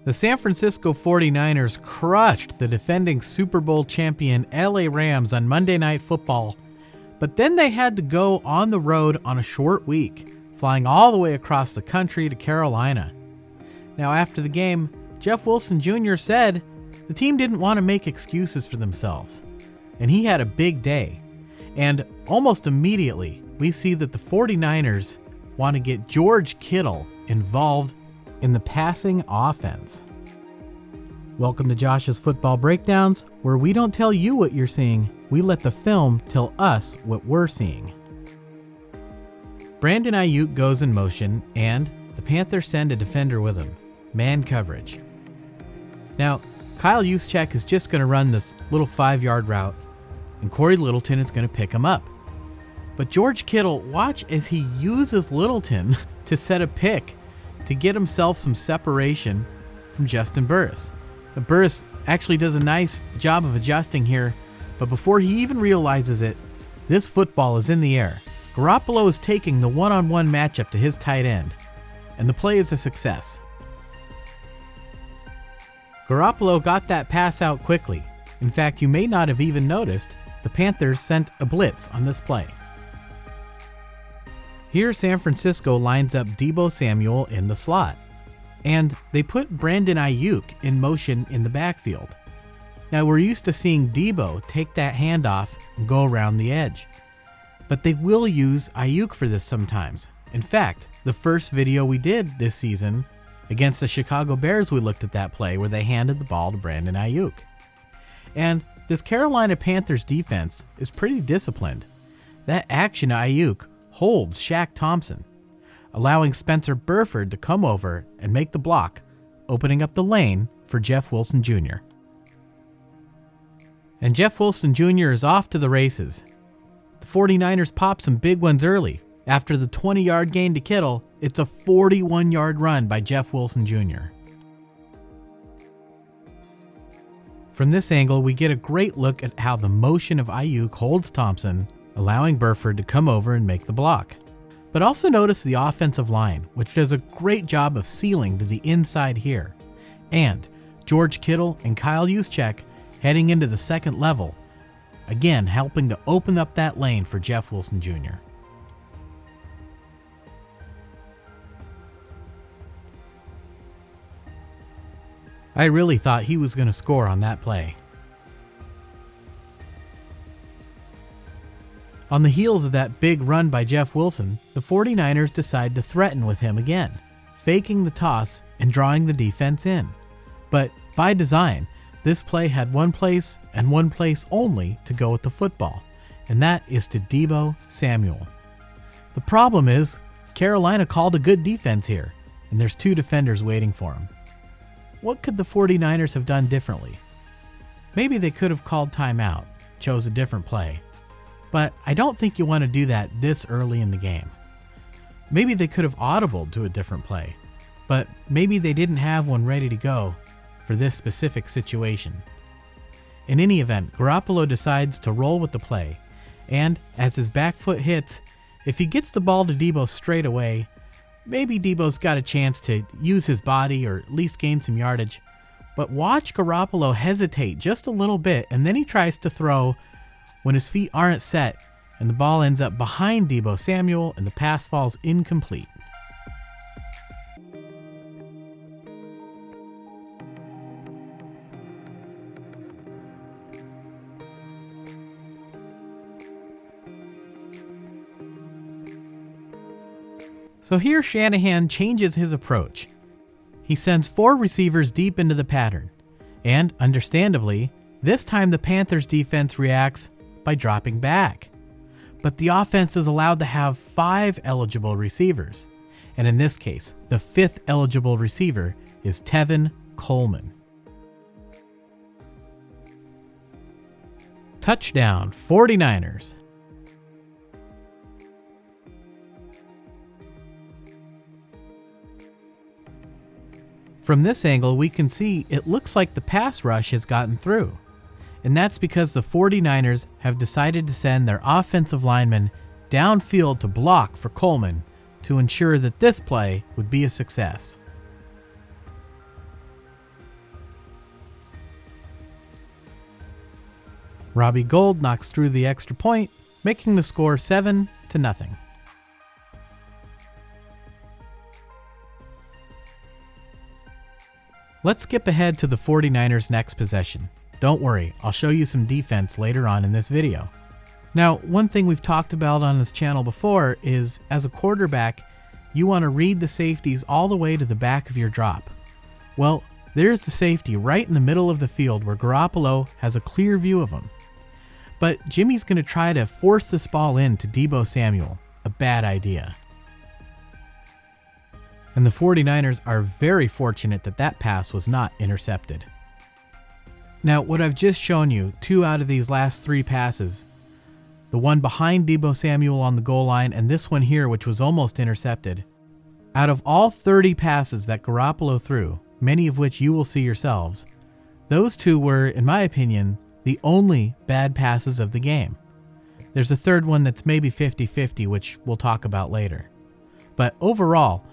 The San Francisco 49ers crushed the defending Super Bowl champion LA Rams on Monday Night Football, but then they had to go on the road on a short week, flying all the way across the country to Carolina. Now, after the game, Jeff Wilson Jr. said the team didn't want to make excuses for themselves, and he had a big day. And almost immediately, we see that the 49ers want to get George Kittle involved in the passing offense. Welcome to Josh's Football Breakdowns, where we don't tell you what you're seeing, we let the film tell us what we're seeing. Brandon Aiyuk goes in motion, and the Panthers send a defender with him. Man coverage. Now, Kyle Juszczyk is just going to run this little 5-yard route, and Corey Littleton is going to pick him up. But George Kittle, watch as he uses Littleton to set a pick to get himself some separation from Justin Burris. Burris actually does a nice job of adjusting here, but before he even realizes it, this football is in the air. Garoppolo is taking the one-on-one matchup to his tight end, and the play is a success. Garoppolo got that pass out quickly. In fact, you may not have even noticed the Panthers sent a blitz on this play. Here, San Francisco lines up Deebo Samuel in the slot, and they put Brandon Aiyuk in motion in the backfield. Now, we're used to seeing Deebo take that handoff and go around the edge, but they will use Aiyuk for this sometimes. In fact, the first video we did this season against the Chicago Bears, we looked at that play where they handed the ball to Brandon Aiyuk. And this Carolina Panthers defense is pretty disciplined. That action Aiyuk holds Shaq Thompson, allowing Spencer Burford to come over and make the block, opening up the lane for Jeff Wilson Jr. And Jeff Wilson Jr. is off to the races. The 49ers pop some big ones early. After the 20-yard gain to Kittle, it's a 41-yard run by Jeff Wilson Jr. From this angle, we get a great look at how the motion of Aiyuk holds Thompson, allowing Burford to come over and make the block. But also notice the offensive line, which does a great job of sealing to the inside here. And George Kittle and Kyle Juszczyk heading into the second level, again helping to open up that lane for Jeff Wilson Jr. I really thought he was going to score on that play. On the heels of that big run by Jeff Wilson, the 49ers decide to threaten with him again, faking the toss and drawing the defense in. But by design, this play had one place and one place only to go with the football, and that is to Deebo Samuel. The problem is, Carolina called a good defense here, and there's two defenders waiting for him. What could the 49ers have done differently? Maybe they could have called timeout, chose a different play. But I don't think you want to do that this early in the game. Maybe they could have audibled to a different play, but maybe they didn't have one ready to go for this specific situation. In any event, Garoppolo decides to roll with the play, and as his back foot hits, if he gets the ball to Deebo straight away, maybe Deebo's got a chance to use his body or at least gain some yardage. But watch Garoppolo hesitate just a little bit, and then he tries to throw when his feet aren't set, and the ball ends up behind Deebo Samuel and the pass falls incomplete. So here Shanahan changes his approach. He sends 4 receivers deep into the pattern, and understandably, this time the Panthers defense reacts by dropping back. But the offense is allowed to have 5 eligible receivers, and in this case, the 5th eligible receiver is Tevin Coleman. Touchdown, 49ers. From this angle, we can see it looks like the pass rush has gotten through. And that's because the 49ers have decided to send their offensive linemen downfield to block for Coleman to ensure that this play would be a success. Robbie Gould knocks through the extra point, making the score 7-0. Let's skip ahead to the 49ers' next possession. Don't worry, I'll show you some defense later on in this video. Now, one thing we've talked about on this channel before is, as a quarterback, you want to read the safeties all the way to the back of your drop. Well, there's the safety right in the middle of the field where Garoppolo has a clear view of him. But Jimmy's going to try to force this ball in to Deebo Samuel. A bad idea. And the 49ers are very fortunate that that pass was not intercepted. Now, what I've just shown you, 2 out of these last 3 passes, the one behind Deebo Samuel on the goal line and this one here, which was almost intercepted, out of all 30 passes that Garoppolo threw, many of which you will see yourselves, those 2 were, in my opinion, the only bad passes of the game. There's a third one that's maybe 50-50, which we'll talk about later. But overall,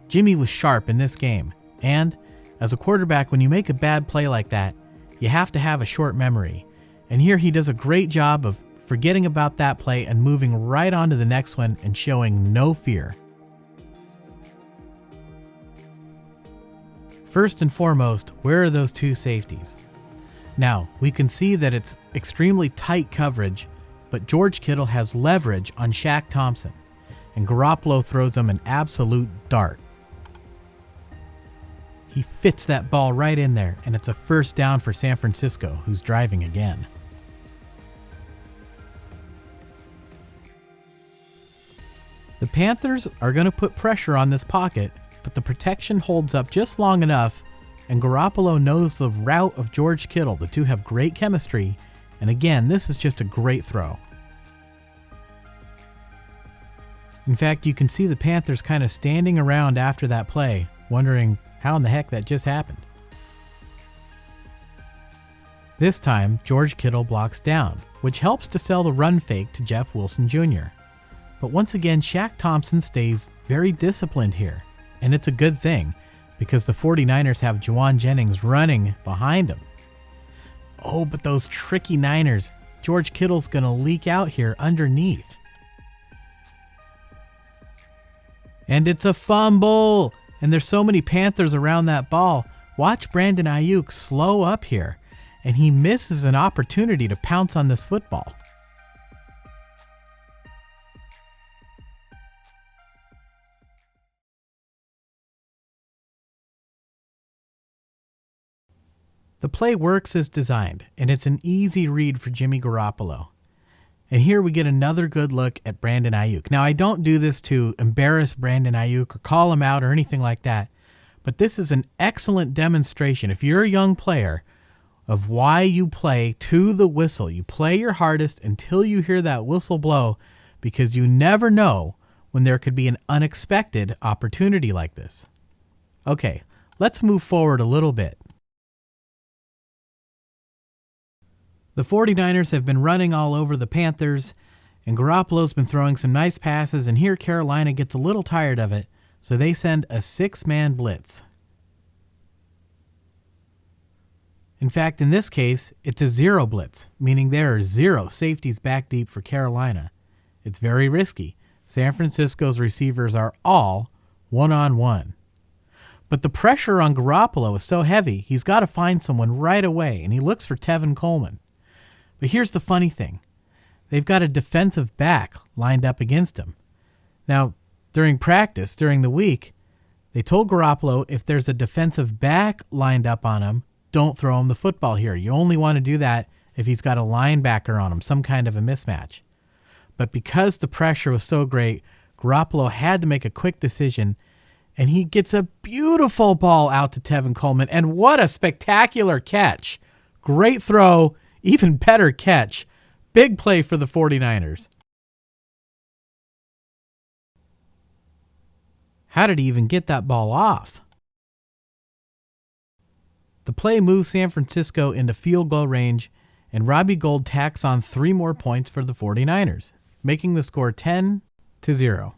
Jimmy was sharp in this game, and as a quarterback, when you make a bad play like that, you have to have a short memory. And here he does a great job of forgetting about that play and moving right on to the next one and showing no fear. First and foremost, where are those 2 safeties? Now, we can see that it's extremely tight coverage, but George Kittle has leverage on Shaq Thompson, and Garoppolo throws him an absolute dart. He fits that ball right in there, and it's a first down for San Francisco, who's driving again. The Panthers are going to put pressure on this pocket, but the protection holds up just long enough, and Garoppolo knows the route of George Kittle. The 2 have great chemistry, and again, this is just a great throw. In fact, you can see the Panthers kind of standing around after that play, wondering how in the heck that just happened. This time, George Kittle blocks down, which helps to sell the run fake to Jeff Wilson Jr. But once again, Shaq Thompson stays very disciplined here, and it's a good thing, because the 49ers have Juwan Jennings running behind him. Oh, but those tricky Niners. George Kittle's going to leak out here underneath. And it's a fumble! And there's so many Panthers around that ball. Watch Brandon Aiyuk slow up here, and he misses an opportunity to pounce on this football. The play works as designed, and it's an easy read for Jimmy Garoppolo. And here we get another good look at Brandon Aiyuk. Now, I don't do this to embarrass Brandon Aiyuk or call him out or anything like that, but this is an excellent demonstration, if you're a young player, of why you play to the whistle. You play your hardest until you hear that whistle blow, because you never know when there could be an unexpected opportunity like this. Okay, let's move forward a little bit. The 49ers have been running all over the Panthers, and Garoppolo's been throwing some nice passes, and here Carolina gets a little tired of it, so they send a 6-man blitz. In fact, in this case, it's a 0 blitz, meaning there are 0 safeties back deep for Carolina. It's very risky. San Francisco's receivers are all one-on-one. But the pressure on Garoppolo is so heavy, he's got to find someone right away, and he looks for Tevin Coleman. But here's the funny thing. They've got a defensive back lined up against him. Now, during practice, during the week, they told Garoppolo if there's a defensive back lined up on him, don't throw him the football here. You only want to do that if he's got a linebacker on him, some kind of a mismatch. But because the pressure was so great, Garoppolo had to make a quick decision, and he gets a beautiful ball out to Tevin Coleman, and what a spectacular catch. Great throw. Even better catch. Big play for the 49ers. How did he even get that ball off? The play moves San Francisco into field goal range, and Robbie Gould tacks on 3 more points for the 49ers, making the score 10-0.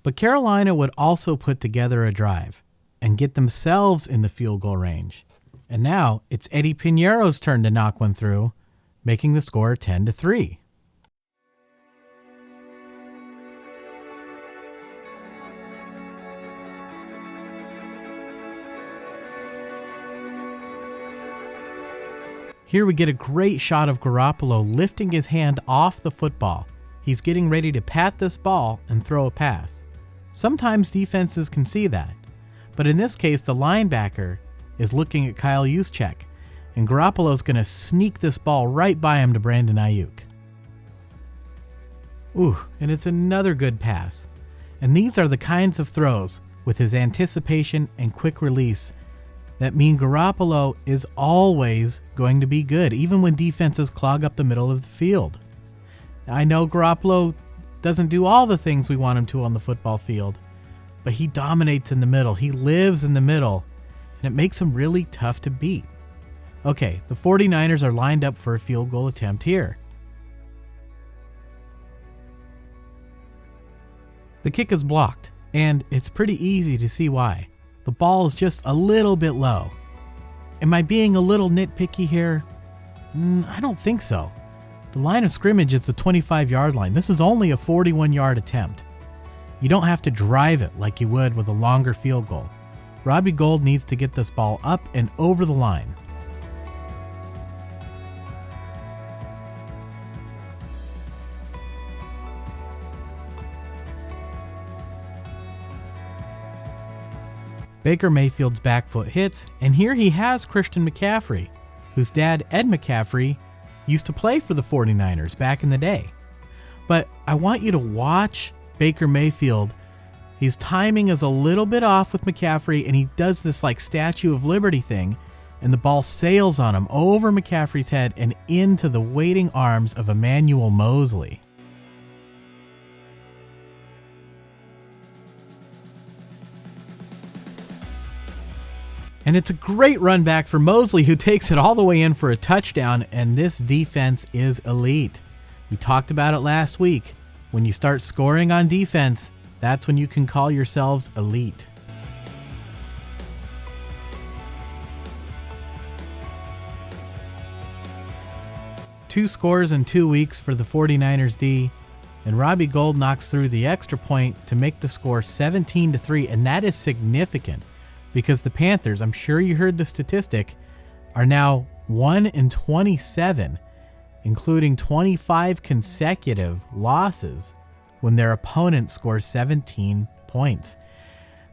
But Carolina would also put together a drive and get themselves in the field goal range. And now it's Eddie Pinheiro's turn to knock one through, making the score 10-3. Here we get a great shot of Garoppolo lifting his hand off the football. He's getting ready to pat this ball and throw a pass. Sometimes defenses can see that, but in this case the linebacker is looking at Kyle Juszczyk, and Garoppolo's going to sneak this ball right by him to Brandon Aiyuk. Ooh, and it's another good pass. And these are the kinds of throws, with his anticipation and quick release, that mean Garoppolo is always going to be good, even when defenses clog up the middle of the field. I know Garoppolo doesn't do all the things we want him to on the football field, but he dominates in the middle. He lives in the middle, and it makes him really tough to beat. Okay, the 49ers are lined up for a field goal attempt here. The kick is blocked, and it's pretty easy to see why. The ball is just a little bit low. Am I being a little nitpicky here? I don't think so. The line of scrimmage is the 25-yard line. This is only a 41-yard attempt. You don't have to drive it like you would with a longer field goal. Robbie Gould needs to get this ball up and over the line. Baker Mayfield's back foot hits, and here he has Christian McCaffrey, whose dad, Ed McCaffrey, used to play for the 49ers back in the day. But I want you to watch Baker Mayfield. His timing is a little bit off with McCaffrey, and he does this like Statue of Liberty thing, and the ball sails on him over McCaffrey's head and into the waiting arms of Emmanuel Mosley. And it's a great run back for Mosley, who takes it all the way in for a touchdown, and this defense is elite. We talked about it last week. When you start scoring on defense, that's when you can call yourselves elite. Two scores in 2 weeks for the 49ers D, and Robbie Gould knocks through the extra point to make the score 17-3, and that is significant. Because the Panthers, I'm sure you heard the statistic, are now 1-27, including 25 consecutive losses when their opponent scores 17 points.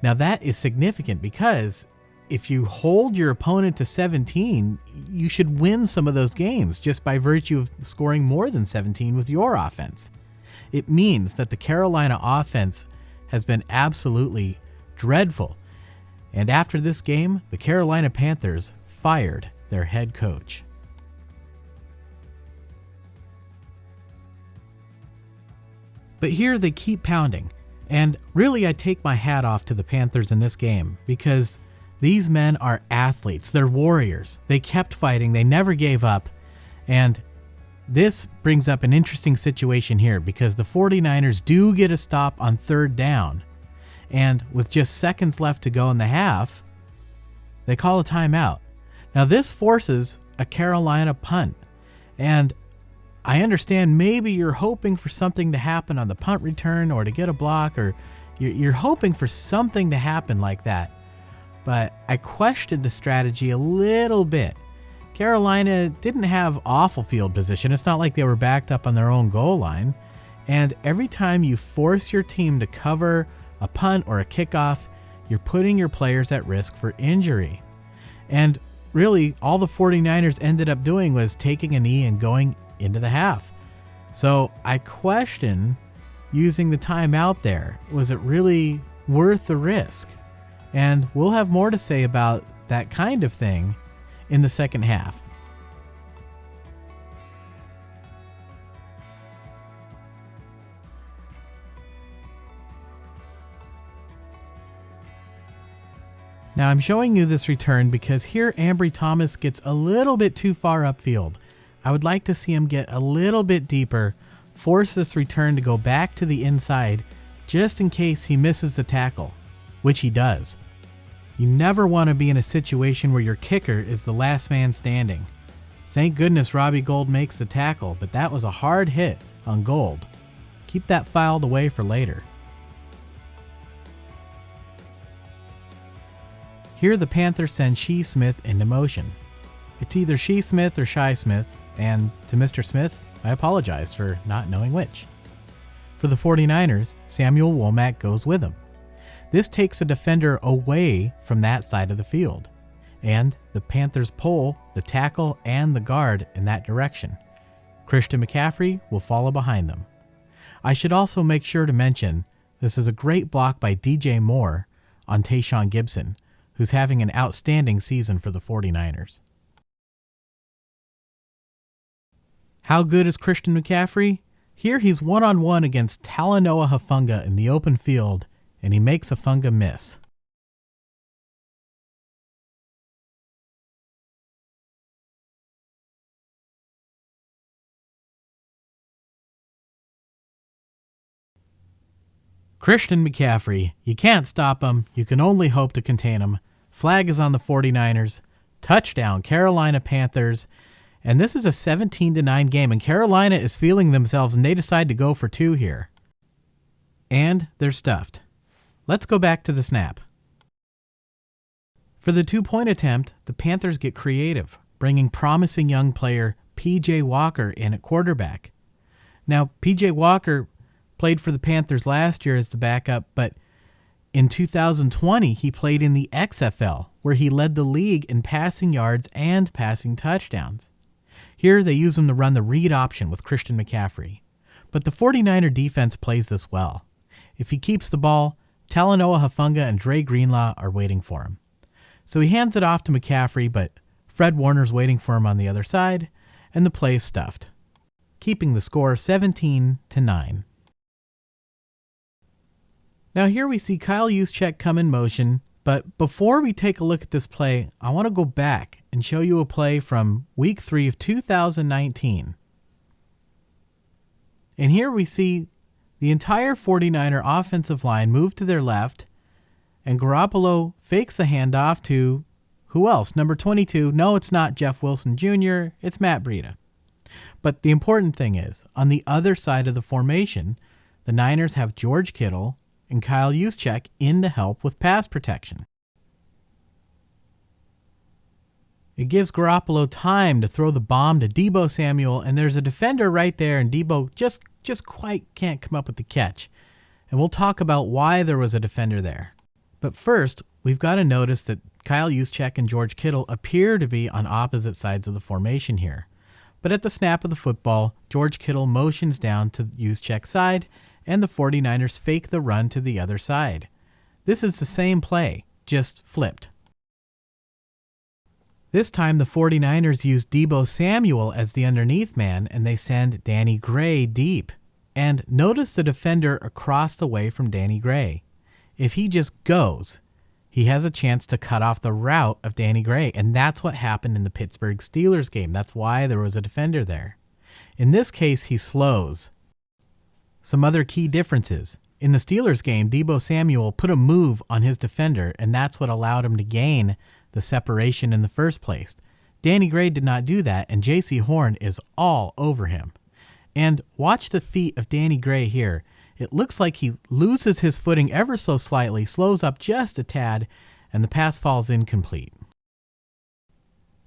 Now that is significant because if you hold your opponent to 17, you should win some of those games just by virtue of scoring more than 17 with your offense. It means that the Carolina offense has been absolutely dreadful. And after this game, the Carolina Panthers fired their head coach. But here they keep pounding. And really, I take my hat off to the Panthers in this game because these men are athletes. They're warriors. They kept fighting. They never gave up. And this brings up an interesting situation here because the 49ers do get a stop on third down. And with just seconds left to go in the half, they call a timeout. Now this forces a Carolina punt. And I understand maybe you're hoping for something to happen on the punt return or to get a block, or you're hoping for something to happen like that. But I questioned the strategy a little bit. Carolina didn't have awful field position. It's not like they were backed up on their own goal line. And every time you force your team to cover a punt or a kickoff, you're putting your players at risk for injury. And really, all the 49ers ended up doing was taking a knee and going into the half. So I question using the timeout there. Was it really worth the risk? And we'll have more to say about that kind of thing in the second half. Now I'm showing you this return because here Ambry Thomas gets a little bit too far upfield. I would like to see him get a little bit deeper, force this return to go back to the inside just in case he misses the tackle, which he does. You never want to be in a situation where your kicker is the last man standing. Thank goodness Robbie Gould makes the tackle, but that was a hard hit on Gould. Keep that filed away for later. Here the Panthers send Shea Smith into motion. It's either Shea Smith or Shy Smith, and to Mr. Smith, I apologize for not knowing which. For the 49ers, Samuel Womack goes with him. This takes a defender away from that side of the field, and the Panthers pull the tackle and the guard in that direction. Christian McCaffrey will follow behind them. I should also make sure to mention this is a great block by DJ Moore on Tayshaun Gibson, who's having an outstanding season for the 49ers. How good is Christian McCaffrey? Here he's one-on-one against Talanoa Hufanga in the open field, and he makes Hufanga miss. Christian McCaffrey, you can't stop him. You can only hope to contain him. Flag is on the 49ers. Touchdown, Carolina Panthers. And this is a 17-9 game, and Carolina is feeling themselves, and they decide to go for two here. And they're stuffed. Let's go back to the snap. For the two-point attempt, the Panthers get creative, bringing promising young player P.J. Walker in at quarterback. Now, P.J. Walker played for the Panthers last year as the backup, but in 2020, he played in the XFL, where he led the league in passing yards and passing touchdowns. Here, they use him to run the read option with Christian McCaffrey. But the 49er defense plays this well. If he keeps the ball, Talanoa Hufanga and Dre Greenlaw are waiting for him. So he hands it off to McCaffrey, but Fred Warner's waiting for him on the other side, and the play is stuffed, keeping the score 17-9. Now here we see Kyle Juszczyk come in motion, but before we take a look at this play, I want to go back and show you a play from Week 3 of 2019. And here we see the entire 49er offensive line move to their left, and Garoppolo fakes the handoff to, who else? Number 22. No, it's not Jeff Wilson Jr., it's Matt Breida. But the important thing is, on the other side of the formation, the Niners have George Kittle and Kyle Juszczyk in to help with pass protection. It gives Garoppolo time to throw the bomb to Deebo Samuel, and there's a defender right there, and Deebo just quite can't come up with the catch. And we'll talk about why there was a defender there. But first, we've got to notice that Kyle Juszczyk and George Kittle appear to be on opposite sides of the formation here. But at the snap of the football, George Kittle motions down to Juszczyk's side, and the 49ers fake the run to the other side. This is the same play, just flipped. This time the 49ers use Deebo Samuel as the underneath man, and they send Danny Gray deep. And notice the defender across the way from Danny Gray. If he just goes, he has a chance to cut off the route of Danny Gray, and that's what happened in the Pittsburgh Steelers game. That's why there was a defender there. In this case, he slows. Some other key differences. In the Steelers game, Deebo Samuel put a move on his defender, and that's what allowed him to gain the separation in the first place. Danny Gray did not do that, and J.C. Horn is all over him. And watch the feet of Danny Gray here. It looks like he loses his footing ever so slightly, slows up just a tad, and the pass falls incomplete.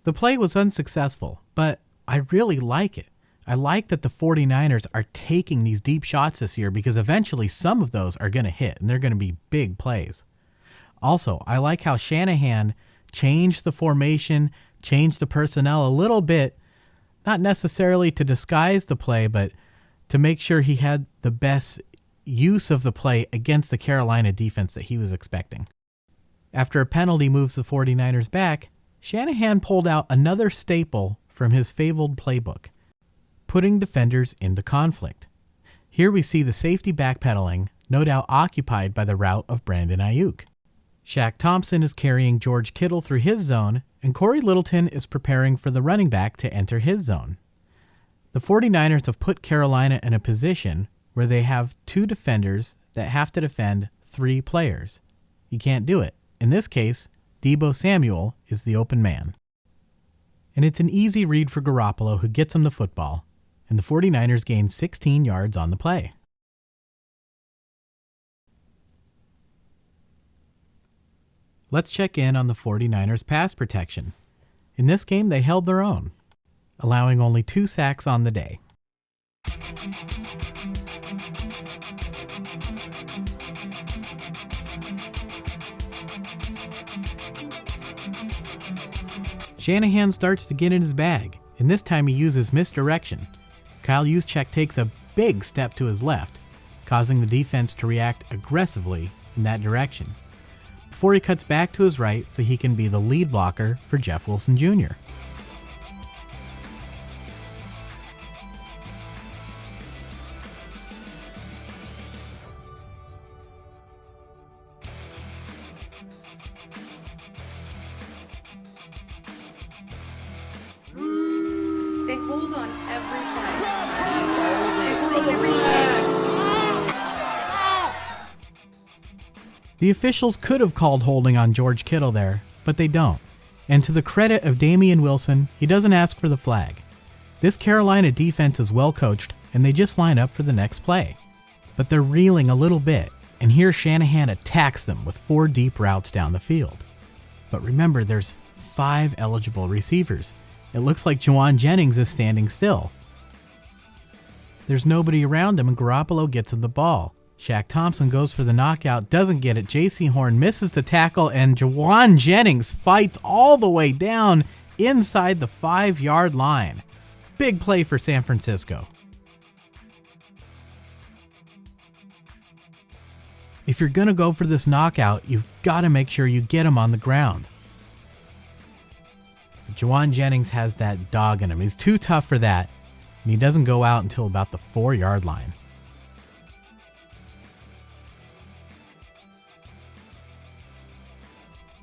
The play was unsuccessful, but I really like it. I like that the 49ers are taking these deep shots this year because eventually some of those are going to hit, and they're going to be big plays. Also, I like how Shanahan changed the formation, changed the personnel a little bit, not necessarily to disguise the play, but to make sure he had the best use of the play against the Carolina defense that he was expecting. After a penalty moves the 49ers back, Shanahan pulled out another staple from his fabled playbook, putting defenders into conflict. Here we see the safety backpedaling, no doubt occupied by the route of Brandon Aiyuk. Shaq Thompson is carrying George Kittle through his zone, and Corey Littleton is preparing for the running back to enter his zone. The 49ers have put Carolina in a position where they have two defenders that have to defend three players. You can't do it. In this case, Deebo Samuel is the open man. and it's an easy read for Garoppolo, who gets him the football, and the 49ers gain 16 yards on the play. Let's check in on the 49ers pass protection. In this game, they held their own, allowing only 2 sacks on the day. Shanahan starts to get in his bag, and this time he uses misdirection. Kyle Juszczyk takes a big step to his left, causing the defense to react aggressively in that direction, before he cuts back to his right so he can be the lead blocker for Jeff Wilson Jr. They hold on every play. They hold every play. The officials could have called holding on George Kittle there, but they don't. And to the credit of Damian Wilson, he doesn't ask for the flag. This Carolina defense is well coached, and they just line up for the next play. But they're reeling a little bit, and here Shanahan attacks them with 4 deep routes down the field. But remember, there's 5 eligible receivers. It looks like Jauan Jennings is standing still. There's nobody around him, and Garoppolo gets him the ball. Shaq Thompson goes for the knockout, doesn't get it. J.C. Horn misses the tackle, and Jauan Jennings fights all the way down inside the 5-yard line. Big play for San Francisco. If you're going to go for this knockout, you've got to make sure you get him on the ground. Jauan Jennings has that dog in him. He's too tough for that, and he doesn't go out until about the 4-yard line.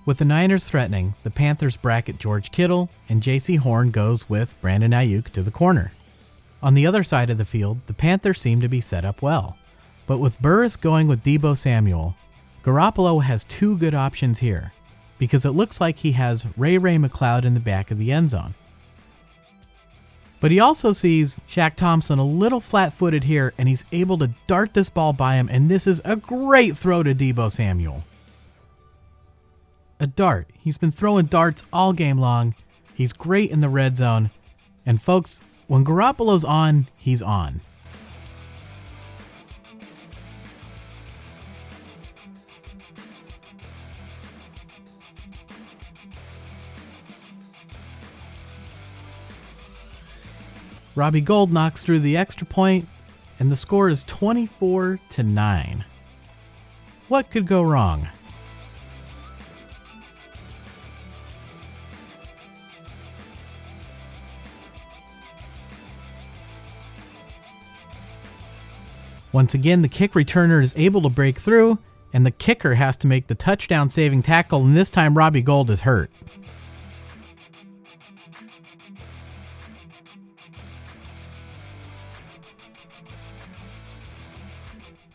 With the Niners threatening, the Panthers bracket George Kittle, and J.C. Horn goes with Brandon Aiyuk to the corner. On the other side of the field, the Panthers seem to be set up well. But with Burris going with Deebo Samuel, Garoppolo has 2 good options here, because it looks like he has Ray McCloud in the back of the end zone. But he also sees Shaq Thompson a little flat-footed here, and he's able to dart this ball by him, and this is a great throw to Deebo Samuel. A dart. He's been throwing darts all game long. He's great in the red zone. And folks, when Garoppolo's on, he's on. Robbie Gould knocks through the extra point, and the score is 24-9. What could go wrong? Once again, the kick returner is able to break through, and the kicker has to make the touchdown-saving tackle, and this time Robbie Gould is hurt.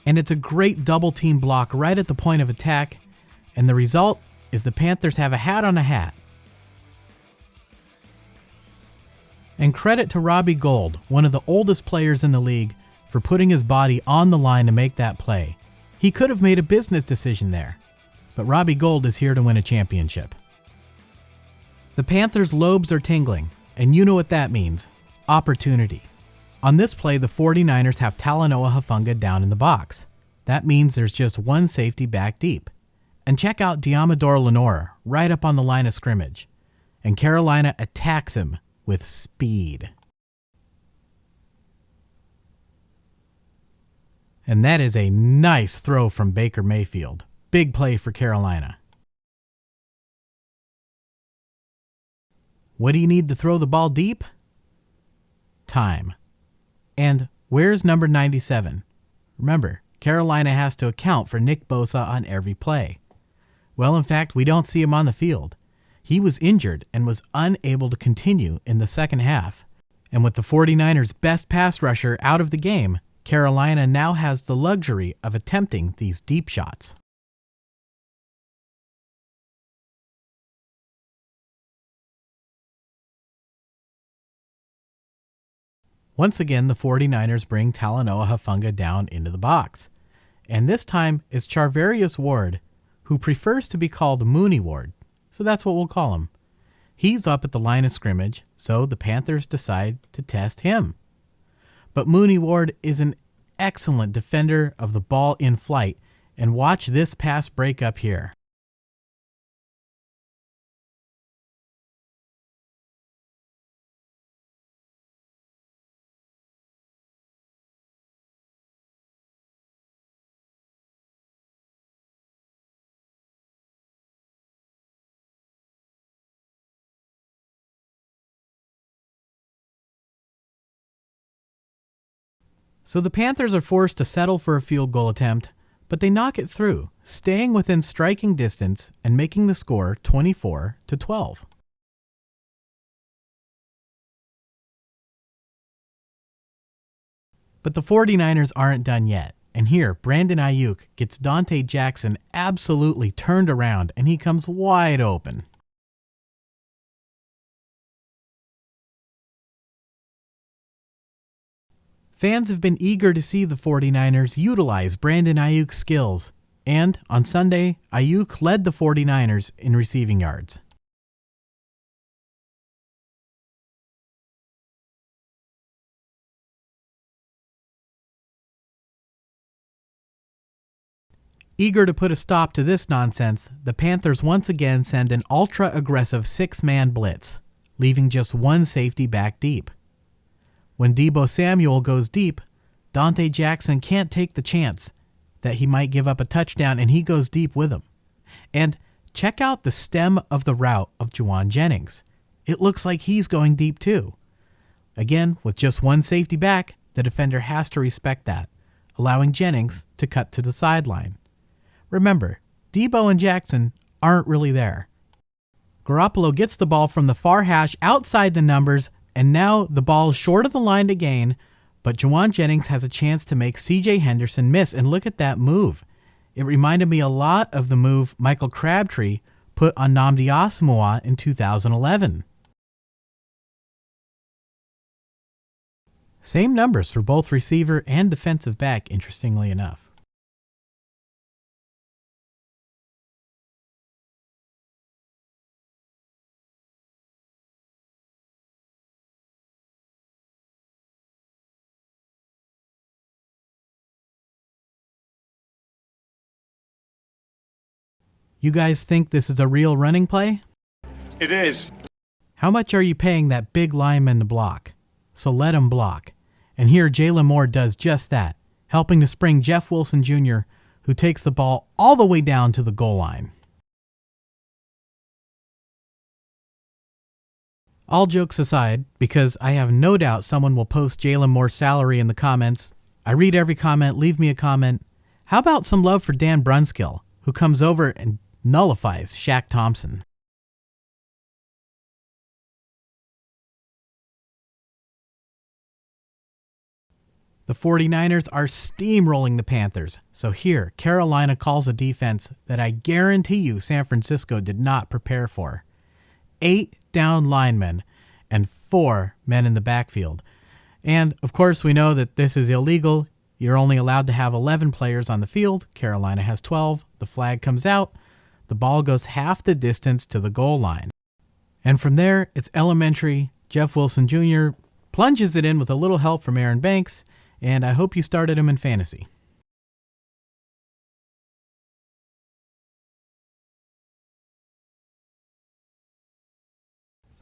And it's a great double-team block right at the point of attack, and the result is the Panthers have a hat on a hat. And credit to Robbie Gould, one of the oldest players in the league, for putting his body on the line to make that play. He could have made a business decision there, but Robbie Gould is here to win a championship. The Panthers' lobes are tingling, and you know what that means. Opportunity. On this play, the 49ers have Talanoa Hufanga down in the box. That means there's just one safety back deep. And check out Diamador Lenore right up on the line of scrimmage. And Carolina attacks him with speed. And that is a nice throw from Baker Mayfield. Big play for Carolina. What do you need to throw the ball deep? Time. And where's number 97? Remember, Carolina has to account for Nick Bosa on every play. Well, in fact, we don't see him on the field. He was injured and was unable to continue in the second half. And with the 49ers' best pass rusher out of the game, Carolina now has the luxury of attempting these deep shots. Once again, the 49ers bring Talanoa Hufanga down into the box. And this time, it's Charvarius Ward, who prefers to be called Mooney Ward, so that's what we'll call him. He's up at the line of scrimmage, so the Panthers decide to test him. But Mooney Ward is an excellent defender of the ball in flight, and watch this pass break up here. So the Panthers are forced to settle for a field goal attempt, but they knock it through, staying within striking distance and making the score 24-12. But the 49ers aren't done yet, and here Brandon Aiyuk gets Dante Jackson absolutely turned around and he comes wide open. Fans have been eager to see the 49ers utilize Brandon Aiyuk's skills, and on Sunday, Aiyuk led the 49ers in receiving yards. Eager to put a stop to this nonsense, the Panthers once again send an ultra-aggressive 6-man blitz, leaving just one safety back deep. When Deebo Samuel goes deep, Dante Jackson can't take the chance that he might give up a touchdown, and he goes deep with him. And check out the stem of the route of Juwan Jennings. It looks like he's going deep too. Again, with just one safety back, the defender has to respect that, allowing Jennings to cut to the sideline. Remember, Deebo and Jackson aren't really there. Garoppolo gets the ball from the far hash outside the numbers, and now the ball is short of the line to gain, but Juwan Jennings has a chance to make C.J. Henderson miss, and look at that move. It reminded me a lot of the move Michael Crabtree put on Nnamdi Asomugha in 2011. Same numbers for both receiver and defensive back, interestingly enough. You guys think this is a real running play? It is. How much are you paying that big lineman to block? So let him block. And here Jalen Moore does just that, helping to spring Jeff Wilson Jr., who takes the ball all the way down to the goal line. All jokes aside, because I have no doubt someone will post Jalen Moore's salary in the comments. I read every comment, leave me a comment. How about some love for Dan Brunskill, who comes over and nullifies Shaq Thompson? The 49ers are steamrolling the Panthers, so here Carolina calls a defense that I guarantee you San Francisco did not prepare for. 8 down linemen and 4 men in the backfield. And, of course, we know that this is illegal. You're only allowed to have 11 players on the field. Carolina has 12. The flag comes out. The ball goes half the distance to the goal line. And from there, it's elementary. Jeff Wilson Jr. plunges it in with a little help from Aaron Banks, and I hope you started him in fantasy.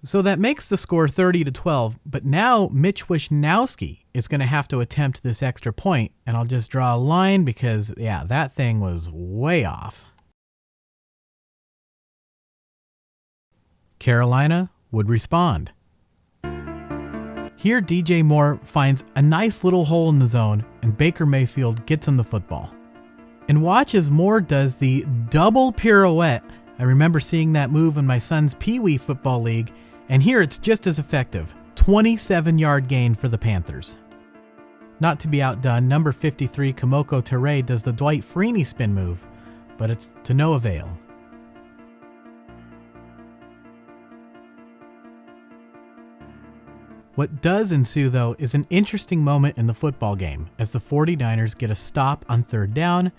So that makes the score 30-12, but now Mitch Wishnowsky is going to have to attempt this extra point, and I'll just draw a line because, yeah, that thing was way off. Carolina would respond. Here, DJ Moore finds a nice little hole in the zone, and Baker Mayfield gets him the football. And watch as Moore does the double pirouette. I remember seeing that move in my son's Pee Wee football league, and here it's just as effective. 27-yard gain for the Panthers. Not to be outdone, number 53 Kamoko Toure does the Dwight Freeney spin move, but it's to no avail. What does ensue, though, is an interesting moment in the football game as the 49ers get a stop on third down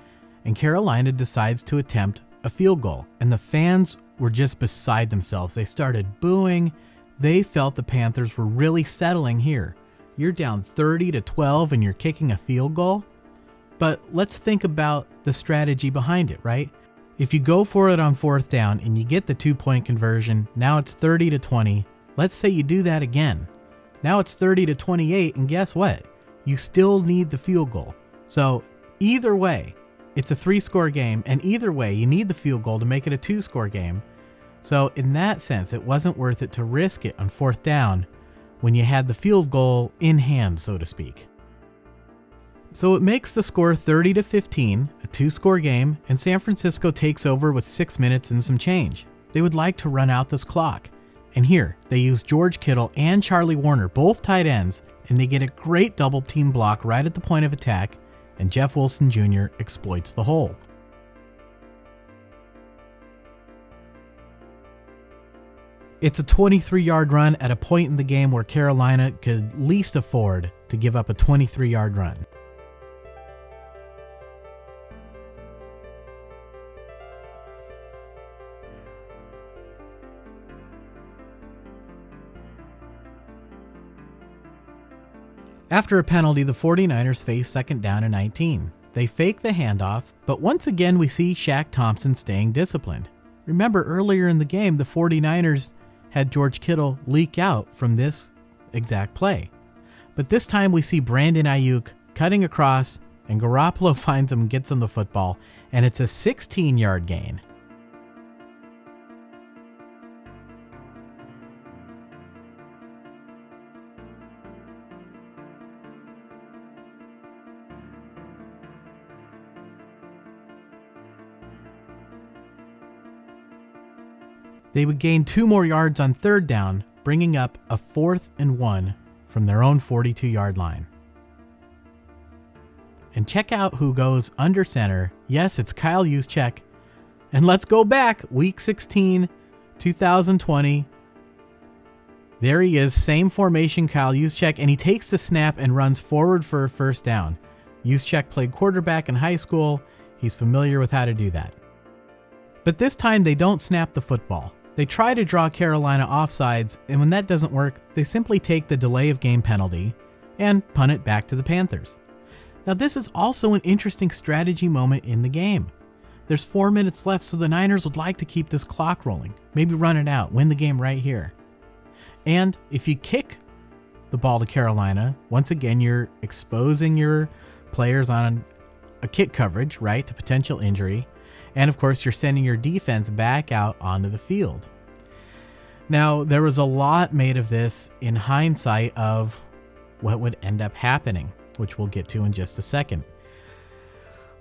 and Carolina decides to attempt a field goal. And the fans were just beside themselves. They started booing. They felt the Panthers were really settling here. You're down 30-12 and you're kicking a field goal. But let's think about the strategy behind it, right? If you go for it on fourth down and you get the 2-point conversion, now it's 30-20. Let's say you do that again. Now it's 30-28, and guess what? You still need the field goal. So either way, it's a 3-score game, and either way, you need the field goal to make it a 2-score game. So in that sense, it wasn't worth it to risk it on fourth down when you had the field goal in hand, so to speak. So it makes the score 30-15, a 2-score game, and San Francisco takes over with 6 minutes and some change. They would like to run out this clock. And here, they use George Kittle and Charlie Warner, both tight ends, and they get a great double team block right at the point of attack, and Jeff Wilson Jr. exploits the hole. It's a 23-yard run at a point in the game where Carolina could least afford to give up a 23-yard run. After a penalty, the 49ers face second down and 19. They fake the handoff, but once again we see Shaq Thompson staying disciplined. Remember earlier in the game, the 49ers had George Kittle leak out from this exact play. But this time we see Brandon Aiyuk cutting across, and Garoppolo finds him and gets him the football, and it's a 16-yard gain. They would gain 2 more yards on third down, bringing up a 4th and 1 from their own 42-yard line. And check out who goes under center. Yes, it's Kyle Juszczyk. And let's go back, Week 16, 2020. There he is, same formation, Kyle Juszczyk, and he takes the snap and runs forward for a first down. Juszczyk played quarterback in high school. He's familiar with how to do that. But this time they don't snap the football. They try to draw Carolina offsides, and when that doesn't work, they simply take the delay of game penalty and punt it back to the Panthers. Now this is also an interesting strategy moment in the game. There's 4 minutes left, so the Niners would like to keep this clock rolling, maybe run it out, win the game right here. And if you kick the ball to Carolina, once again you're exposing your players on a kick coverage, right, to potential injury. And of course, you're sending your defense back out onto the field. Now, there was a lot made of this in hindsight of what would end up happening, which we'll get to in just a second.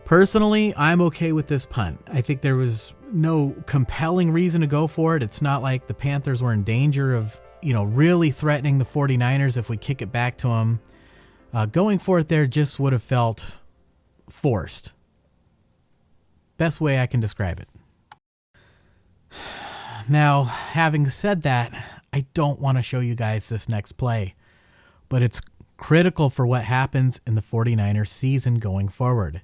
Personally, I'm okay with this punt. I think there was no compelling reason to go for it. It's not like the Panthers were in danger of, really threatening the 49ers if we kick it back to them. Going for it there just would have felt forced. Best way I can describe it. Now, having said that, I don't want to show you guys this next play, but it's critical for what happens in the 49ers season going forward.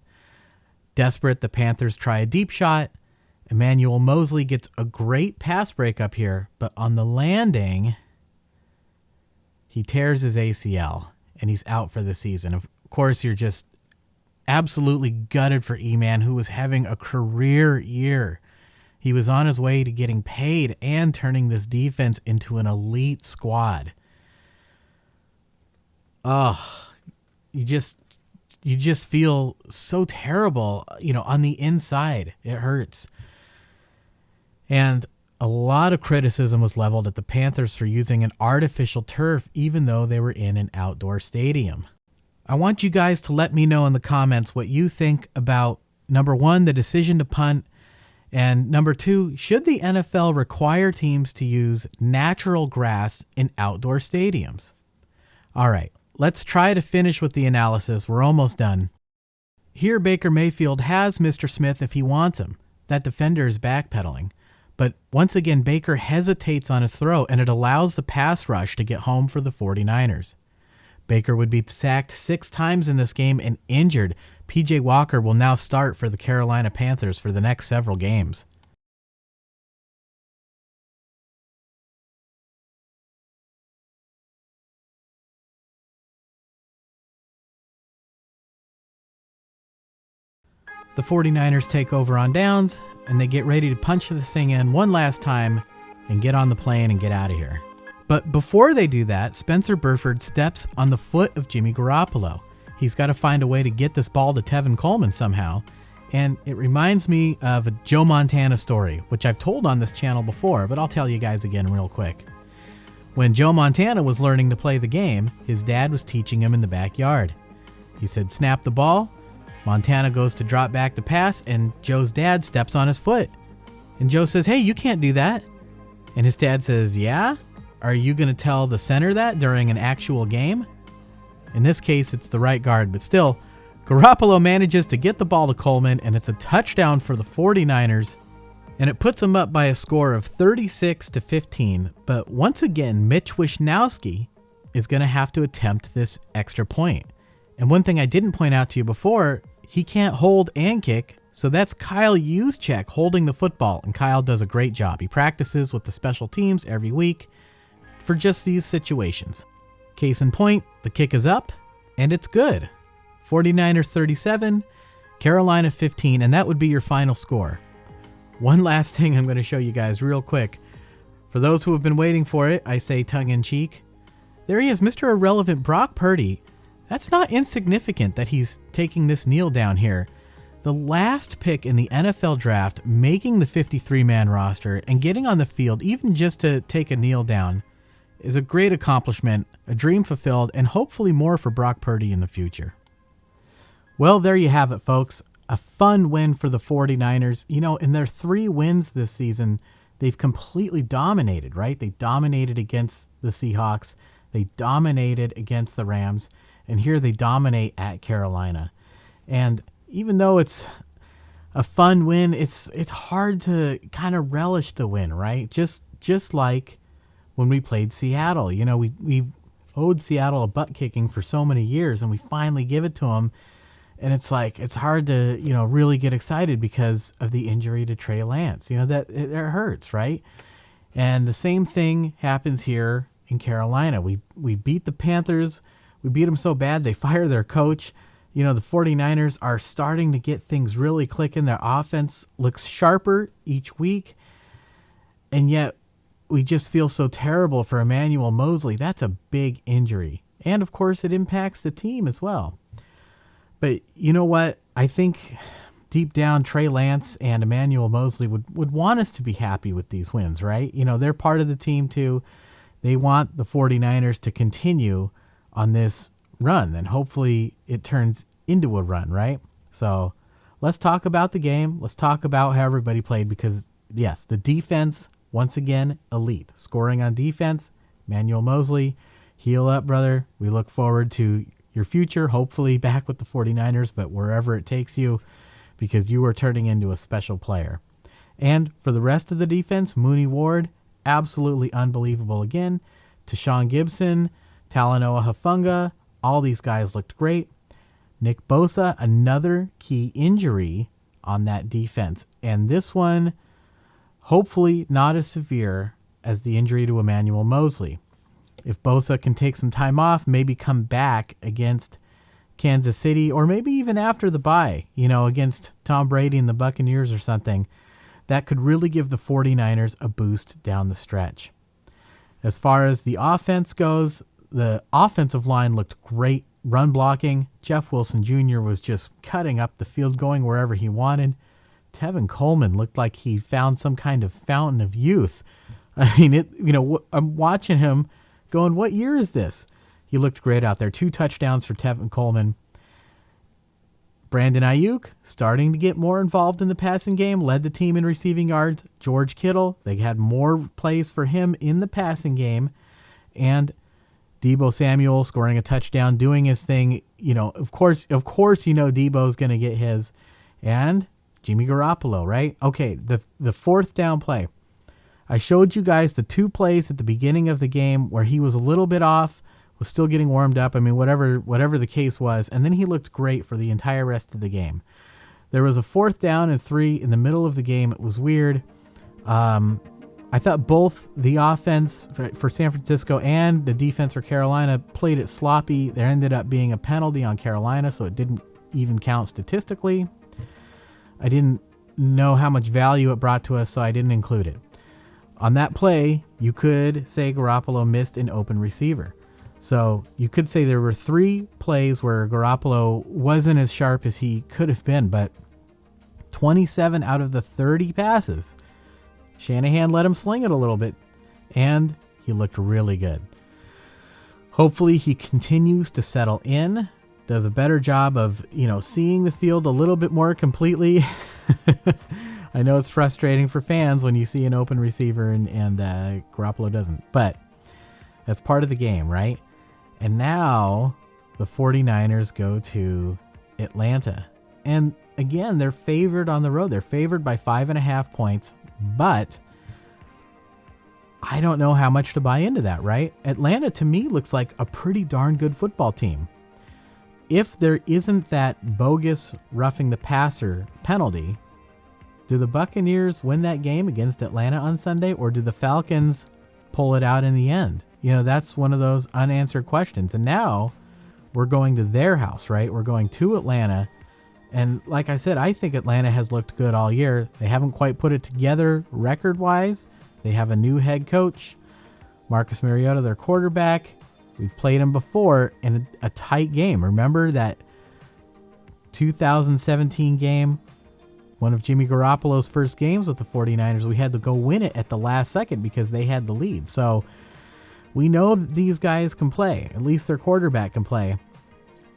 Desperate, the Panthers try a deep shot. Emmanuel Mosley gets a great pass break up here, but on the landing, he tears his ACL, and he's out for the season. Of course, you're just absolutely gutted for E-Man, who was having a career year. He was on his way to getting paid and turning this defense into an elite squad. Oh, you just feel so terrible, on the inside. It hurts. And a lot of criticism was leveled at the Panthers for using an artificial turf, even though they were in an outdoor stadium. I want you guys to let me know in the comments what you think about, number 1, the decision to punt, and number 2, should the NFL require teams to use natural grass in outdoor stadiums? All right, let's try to finish with the analysis. We're almost done. Here, Baker Mayfield has Mr. Smith if he wants him. That defender is backpedaling. But once again, Baker hesitates on his throw, and it allows the pass rush to get home for the 49ers. Baker would be sacked 6 times in this game and injured. P.J. Walker will now start for the Carolina Panthers for the next several games. The 49ers take over on downs, and they get ready to punch this thing in one last time and get on the plane and get out of here. But before they do that, Spencer Burford steps on the foot of Jimmy Garoppolo. He's got to find a way to get this ball to Tevin Coleman somehow, and it reminds me of a Joe Montana story, which I've told on this channel before, but I'll tell you guys again real quick. When Joe Montana was learning to play the game, his dad was teaching him in the backyard. He said, snap the ball. Montana goes to drop back to pass, and Joe's dad steps on his foot. And Joe says, hey, you can't do that. And his dad says, yeah? Are you going to tell the center that during an actual game? In this case, it's the right guard, but still, Garoppolo manages to get the ball to Coleman, and it's a touchdown for the 49ers, and it puts them up by a score of 36-15. But once again, Mitch Wishnowsky is going to have to attempt this extra point. And one thing I didn't point out to you before, he can't hold and kick, so that's Kyle Juszczyk holding the football, and Kyle does a great job. He practices with the special teams every week for just these situations. Case in point, the kick is up, and it's good. 49ers 37, Carolina 15, and that would be your final score. One last thing I'm going to show you guys real quick. For those who have been waiting for it, I say tongue-in-cheek. There he is, Mr. Irrelevant Brock Purdy. That's not insignificant that he's taking this kneel down here. The last pick in the NFL draft, making the 53-man roster and getting on the field, even just to take a kneel down, is a great accomplishment, a dream fulfilled, and hopefully more for Brock Purdy in the future. Well, there you have it, folks. A fun win for the 49ers. You know, in their 3 wins this season, they've completely dominated, right? They dominated against the Seahawks. They dominated against the Rams. And here they dominate at Carolina. And even though it's a fun win, it's hard to kind of relish the win, right? Just like when we played Seattle. You know, we owed Seattle a butt kicking for so many years, and we finally give it to them. And it's like, it's hard to, you know, really get excited because of the injury to Trey Lance. You know, that it hurts, right? And the same thing happens here in Carolina. We beat the Panthers. We beat them so bad they fire their coach. You know, the 49ers are starting to get things really clicking. Their offense looks sharper each week. And yet we just feel so terrible for Emmanuel Moseley. That's a big injury. And, of course, it impacts the team as well. But you know what? I think deep down, Trey Lance and Emmanuel Moseley would want us to be happy with these wins, right? You know, they're part of the team too. They want the 49ers to continue on this run, and hopefully it turns into a run, right? So let's talk about the game. Let's talk about how everybody played, because, yes, the defense, once again, elite. Scoring on defense, Emmanuel Moseley, heal up, brother. We look forward to your future, hopefully back with the 49ers, but wherever it takes you, because you are turning into a special player. And for the rest of the defense, Mooney Ward, absolutely unbelievable again. Tashawn Gibson, Talanoa Hufanga, all these guys looked great. Nick Bosa, another key injury on that defense. And this one, hopefully not as severe as the injury to Emmanuel Moseley. If Bosa can take some time off, maybe come back against Kansas City, or maybe even after the bye, you know, against Tom Brady and the Buccaneers or something, that could really give the 49ers a boost down the stretch. As far as the offense goes, the offensive line looked great. Run blocking. Jeff Wilson Jr. was just cutting up the field, going wherever he wanted. Tevin Coleman looked like he found some kind of fountain of youth. I mean, I'm watching him going, what year is this? He looked great out there. 2 touchdowns for Tevin Coleman. Brandon Aiyuk starting to get more involved in the passing game, led the team in receiving yards. George Kittle, they had more plays for him in the passing game. And Deebo Samuel scoring a touchdown, doing his thing. You know, of course, you know Deebo's going to get his. And Jimmy Garoppolo, right? Okay, the 4th down play. I showed you guys the 2 plays at the beginning of the game where he was a little bit off, was still getting warmed up. I mean, whatever the case was. And then he looked great for the entire rest of the game. There was a 4th down and 3 in the middle of the game. It was weird. I thought both the offense for San Francisco and the defense for Carolina played it sloppy. There ended up being a penalty on Carolina, so it didn't even count statistically. I didn't know how much value it brought to us, so I didn't include it. On that play, you could say Garoppolo missed an open receiver. So you could say there were 3 plays where Garoppolo wasn't as sharp as he could have been, but 27 out of the 30 passes, Shanahan let him sling it a little bit, and he looked really good. Hopefully he continues to settle in, does a better job of, seeing the field a little bit more completely. I know it's frustrating for fans when you see an open receiver and Garoppolo doesn't, but that's part of the game, right? And now the 49ers go to Atlanta. And again, they're favored on the road. They're favored by 5.5 points, but I don't know how much to buy into that, right? Atlanta, to me, looks like a pretty darn good football team. If there isn't that bogus roughing the passer penalty, do the Buccaneers win that game against Atlanta on Sunday, or do the Falcons pull it out in the end? That's one of those unanswered questions. And now we're going to their house, right? We're going to Atlanta. And like I said, I think Atlanta has looked good all year. They haven't quite put it together record-wise. They have a new head coach, Marcus Mariota, their quarterback. We've played him before in a tight game. Remember that 2017 game, one of Jimmy Garoppolo's first games with the 49ers? We had to go win it at the last second because they had the lead. So we know that these guys can play. At least their quarterback can play.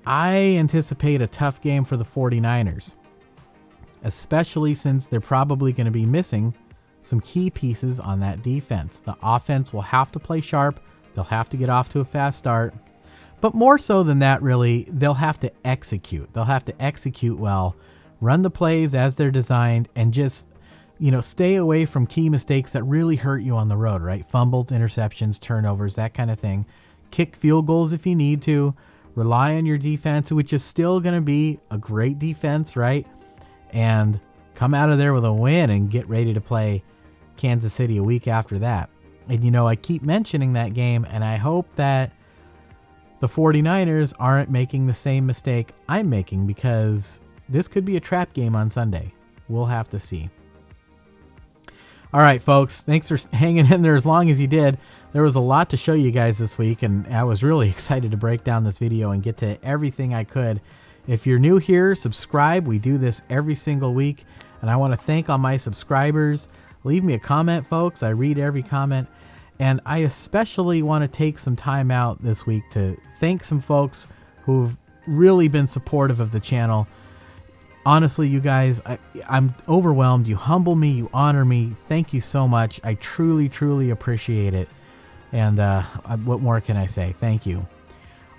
I anticipate a tough game for the 49ers, especially since they're probably going to be missing some key pieces on that defense. The offense will have to play sharp. They'll have to get off to a fast start. But more so than that, really, they'll have to execute. They'll have to execute well, run the plays as they're designed, and just, stay away from key mistakes that really hurt you on the road, right? Fumbles, interceptions, turnovers, that kind of thing. Kick field goals if you need to. Rely on your defense, which is still going to be a great defense, right? And come out of there with a win and get ready to play Kansas City a week after that. And, I keep mentioning that game, and I hope that the 49ers aren't making the same mistake I'm making, because this could be a trap game on Sunday. We'll have to see. All right, folks, thanks for hanging in there as long as you did. There was a lot to show you guys this week, and I was really excited to break down this video and get to everything I could. If you're new here, subscribe. We do this every single week, and I want to thank all my subscribers. Leave me a comment, folks. I read every comment, and I especially want to take some time out this week to thank some folks who've really been supportive of the channel. Honestly, you guys, I'm overwhelmed. You humble me. You honor me. Thank you so much. I truly, truly appreciate it. And what more can I say? Thank you.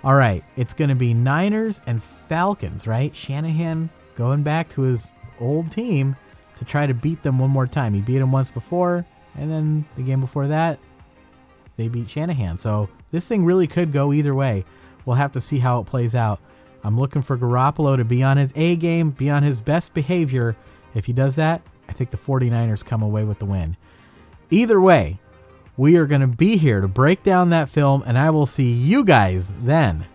All right. It's going to be Niners and Falcons, right? Shanahan going back to his old team to try to beat them one more time. He beat them once before, and then the game before that, they beat Shanahan. So this thing really could go either way. We'll have to see how it plays out. I'm looking for Garoppolo to be on his A game, be on his best behavior. If he does that, I think the 49ers come away with the win. Either way, we are going to be here to break down that film, and I will see you guys then.